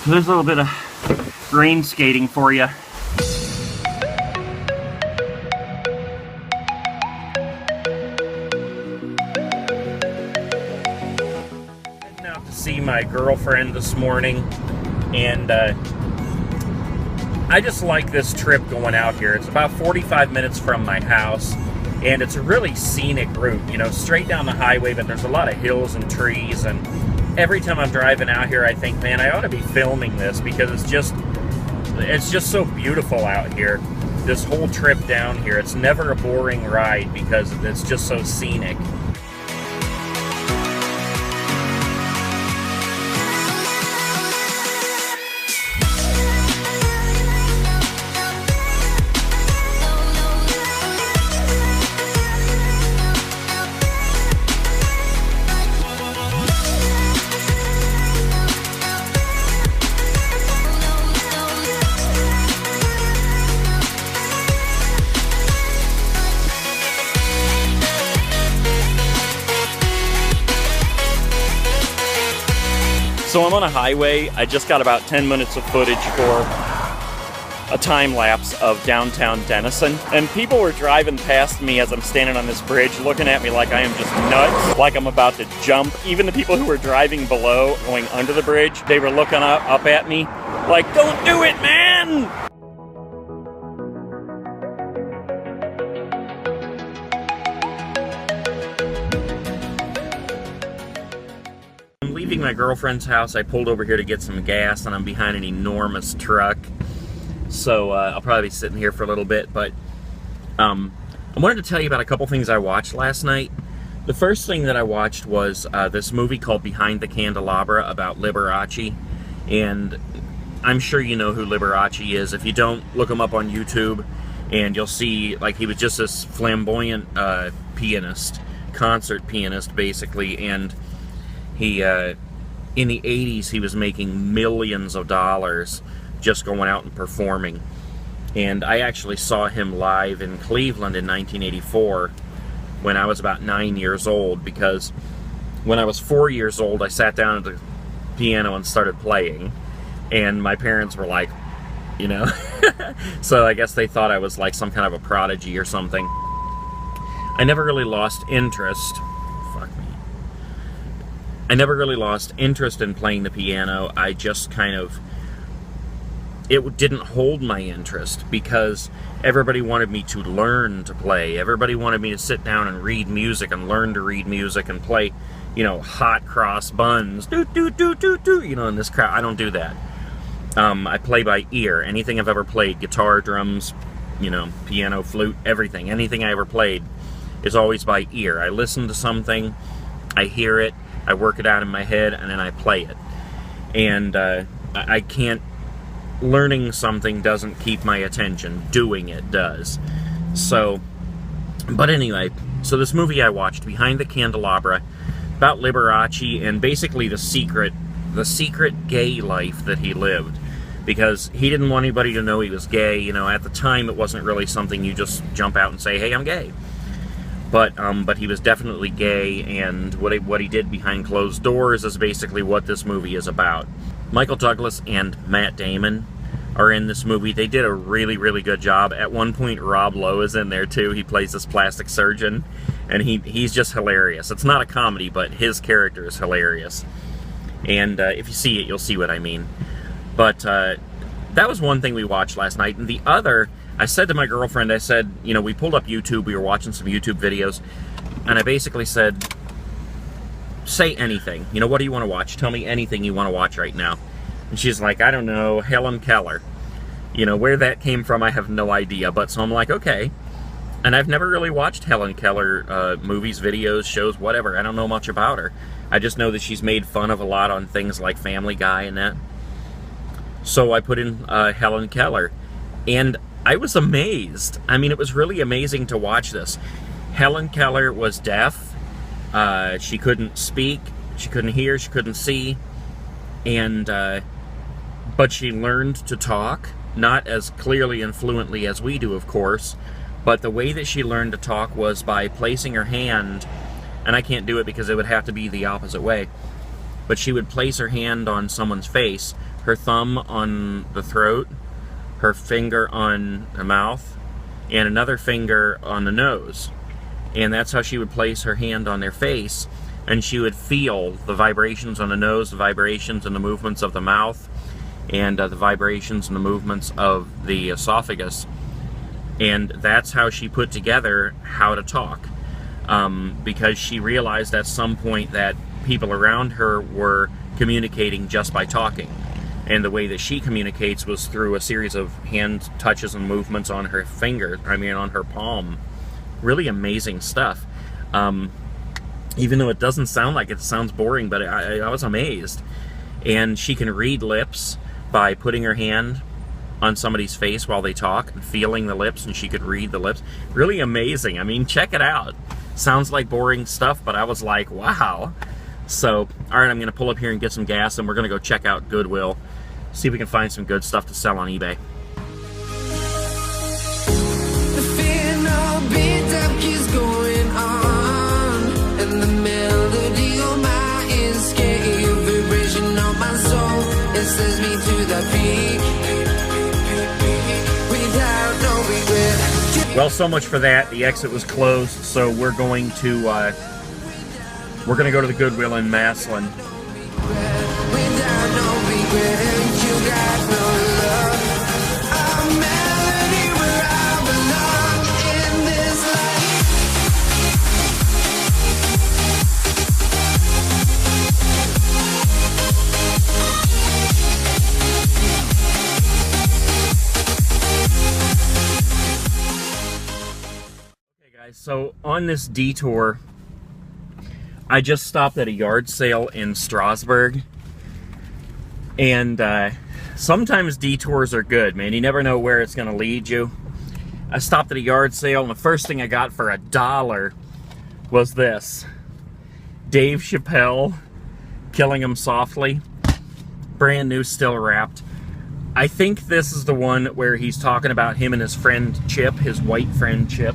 There's a little bit of rain skating for you. Heading out to see my girlfriend this morning, and I just like this trip going out here. It's about 45 minutes from my house, and it's a really scenic route, you know, straight down the highway, but there's a lot of hills and trees, and every time I'm driving out here, I think, man, I ought to be filming this because it's just so beautiful out here. This whole trip down here, it's never a boring ride because it's just so scenic. So I'm on a highway. I just got about 10 minutes of footage for a time lapse of downtown Denison. And people were driving past me as I'm standing on this bridge, looking at me like I am just nuts, like I'm about to jump. Even the people who were driving below, going under the bridge, they were looking up at me like, "Don't do it, man!" Leaving my girlfriend's house, I pulled over here to get some gas, and I'm behind an enormous truck, so I'll probably be sitting here for a little bit. But I wanted to tell you about a couple things I watched last night. The first thing that I watched was this movie called Behind the Candelabra about Liberace, and I'm sure you know who Liberace is. If you don't, look him up on YouTube, and you'll see, like, he was just this flamboyant pianist, concert pianist, basically, and he, in the 80s, he was making millions of dollars just going out and performing. And I actually saw him live in Cleveland in 1984 when I was about 9 years old, because when I was 4 years old, I sat down at the piano and started playing. And my parents were like, you know, so I guess they thought I was like some kind of a prodigy or something. I never really lost interest. I never really lost interest in playing the piano. I just kind of, it didn't hold my interest because everybody wanted me to learn to play. Everybody wanted me to sit down and read music and learn to read music and play, you know, hot cross buns, do, you know, in this crowd. I don't do that. I play by ear. Anything I've ever played, guitar, drums, you know, piano, flute, everything. Anything I ever played is always by ear. I listen to something, I hear it, I work it out in my head, and then I play it. And I can't, learning something doesn't keep my attention. Doing it does. So, but anyway, so this movie I watched, Behind the Candelabra, about Liberace and basically the secret gay life that he lived. Because he didn't want anybody to know he was gay. You know, at the time it wasn't really something you just jump out and say, "Hey, I'm gay." But he was definitely gay, and what he did behind closed doors is basically what this movie is about. Michael Douglas and Matt Damon are in this movie. They did a really, really good job. At one point, Rob Lowe is in there too. He plays this plastic surgeon, and he's just hilarious. It's not a comedy, but his character is hilarious. And if you see it, you'll see what I mean. But that was one thing we watched last night, and the other, I said to my girlfriend, I said, you know, we pulled up YouTube, we were watching some YouTube videos, and I basically said, say anything. You know, what do you want to watch? Tell me anything you want to watch right now. And she's like, I don't know, Helen Keller. You know, where that came from, I have no idea. But so I'm like, okay. And I've never really watched Helen Keller movies, videos, shows, whatever. I don't know much about her. I just know that she's made fun of a lot on things like Family Guy and that. So I put in Helen Keller. And I was amazed. I mean, it was really amazing to watch this. Helen Keller was deaf. She couldn't speak. She couldn't hear. She couldn't see. And, but she learned to talk. Not as clearly and fluently as we do, of course. But the way that she learned to talk was by placing her hand, and I can't do it because it would have to be the opposite way, but she would place her hand on someone's face, her thumb on the throat, her finger on the mouth, and another finger on the nose. And that's how she would place her hand on their face, and she would feel the vibrations on the nose, the vibrations and the movements of the mouth, and the vibrations and the movements of the esophagus. And that's how she put together how to talk, because she realized at some point that people around her were communicating just by talking. And the way that she communicates was through a series of hand touches and movements on her finger, on her palm. Really amazing stuff. Even though it doesn't sound like it, sounds boring, but I was amazed. And she can read lips by putting her hand on somebody's face while they talk and feeling the lips, and she could read the lips. Really amazing. I mean, check it out. Sounds like boring stuff, but I was like, wow. So, all right, I'm going to pull up here and get some gas, and we're going to go check out Goodwill. See if we can find some good stuff to sell on eBay. The fear no beat up keeps going on, and the melody on my ears, getting your vibration on my soul. It sends me to the peak without no regret. Well, so much for that. The exit was closed, so we're going to go to the Goodwill in Maslin. Without no regret. So on this detour, I just stopped at a yard sale in Strasbourg, and sometimes detours are good, man. You never know where it's going to lead you. I stopped at a yard sale, and the first thing I got for $1 was this. Dave Chappelle, Killing 'Em Softly. Brand new, still wrapped. I think this is the one where he's talking about him and his friend Chip, his white friend Chip,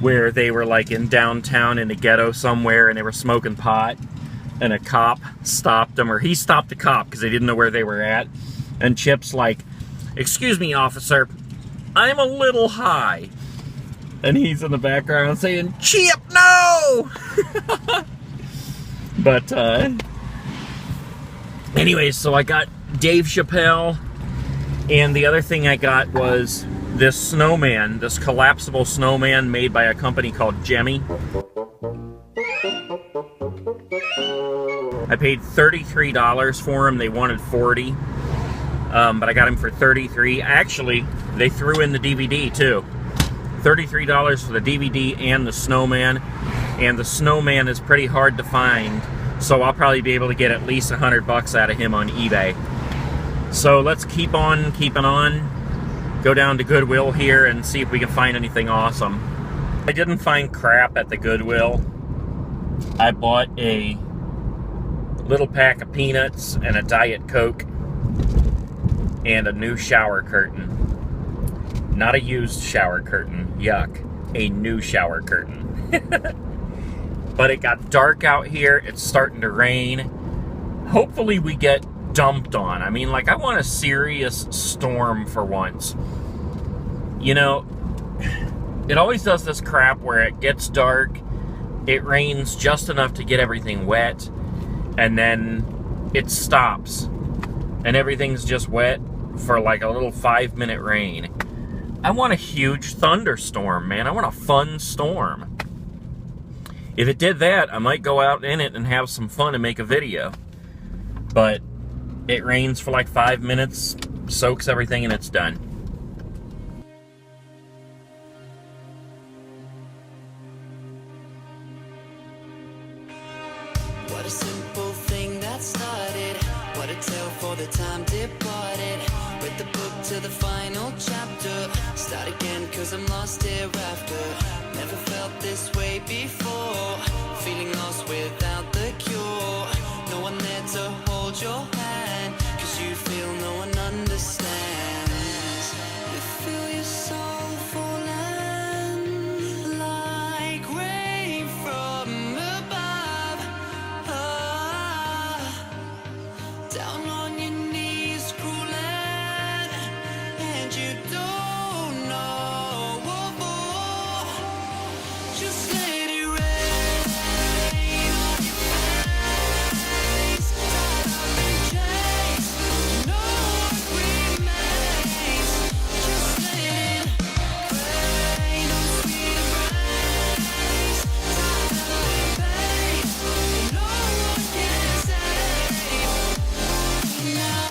where they were like in downtown in a ghetto somewhere, and they were smoking pot, and a cop stopped them, or he stopped the cop because they didn't know where they were at, and Chip's like, "Excuse me, officer, I'm a little high," and he's in the background saying, "Chip, no!" But anyways, so I got Dave Chappelle, and the other thing I got was this snowman, this collapsible snowman made by a company called Jemmy. I paid $33 for him. They wanted $40, but I got him for $33. Actually, they threw in the DVD too. $33 for the DVD and the snowman, and the snowman is pretty hard to find, so I'll probably be able to get at least $100 out of him on eBay. So let's keep on keeping on. Go down to Goodwill here and see if we can find anything awesome. I didn't find crap at the Goodwill. I bought a little pack of peanuts and a Diet Coke and a new shower curtain. Not a used shower curtain, yuck. A new shower curtain. But it got dark out here, it's starting to rain. Hopefully we get dumped on. I mean, like, I want a serious storm for once. You know, it always does this crap where it gets dark, it rains just enough to get everything wet, and then it stops, and everything's just wet for like a little 5-minute rain. I want a huge thunderstorm, man. I want a fun storm. If it did that, I might go out in it and have some fun and make a video. But it rains for like 5 minutes, soaks everything, and it's done. What a simple thing that started. What a tale for the time departed. With the book to the final chapter. Start again cause I'm lost hereafter. Never felt this way before. Feeling lost without the cure. No one there to hold your hand. Cause you feel no one understands. You feel your soul falling like rain from above. Oh, down on your knees, crawling, and you don't know. Just let it rain on your face, tied up in chains, no one remains. Just let it rain on sweet embrace, tied up in pain, no one can save now.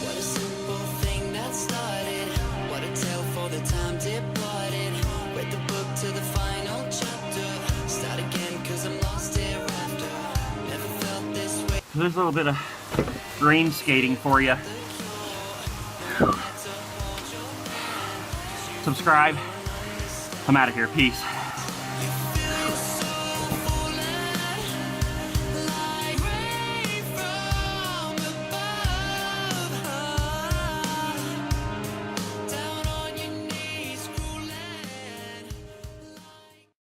What a simple thing that started. What a tale for the time departed. Read the book to the final chapter. Start again, cause I'm lost hereafter. Never felt this way. So there's a little bit of green skating for you. Subscribe. I'm out of here. Peace.